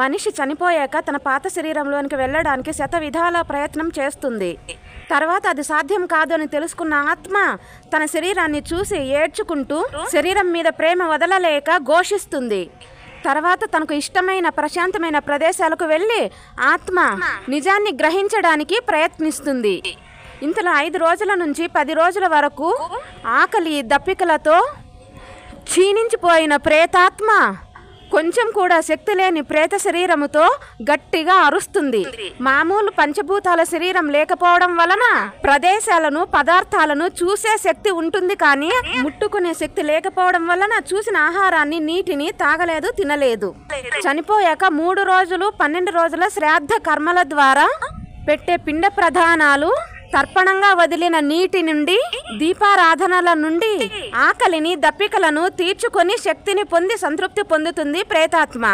మనిషి చనిపోయాక తన పాత శరీరంలోనికి వెళ్ళడానికి శతవిధాల ప్రయత్నం చేస్తుంది. తర్వాత అది సాధ్యం కాదు అని తెలుసుకున్న ఆత్మ తన శరీరాన్ని చూసి ఏడ్చుకుంటూ శరీరం మీద ప్రేమ వదలలేక ఘోషిస్తుంది. తర్వాత తనకు ఇష్టమైన ప్రశాంతమైన ప్రదేశాలకు వెళ్ళి ఆత్మ నిజాన్ని గ్రహించడానికి ప్రయత్నిస్తుంది. ఇంతలో 5 రోజుల నుంచి 10 రోజుల వరకు ఆకలి దప్పికలతో క్షీణించిపోయిన ప్రేతాత్మ కొంచెం కూడా శక్తి లేని ప్రేత శరీరముతో గట్టిగా అరుస్తుంది. మామూలు పంచభూతాల శరీరం లేకపోవడం వలన ప్రదేశాలను పదార్థాలను చూసే శక్తి ఉంటుంది, కానీ ముట్టుకునే శక్తి లేకపోవడం వలన చూసిన ఆహారాన్ని నీటిని తాగలేదు, తినలేదు. చనిపోయాక 3 రోజులు 12 రోజుల శ్రాద్ధ కర్మల ద్వారా పెట్టే పిండ ప్రధానాలు, తర్పణంగా వదిలిన నీటి నుండి, దీపారాధనల నుండి ఆకలిని దప్పికలను తీర్చుకొని శక్తిని పొంది సంతృప్తి పొందుతుంది ప్రేతాత్మ.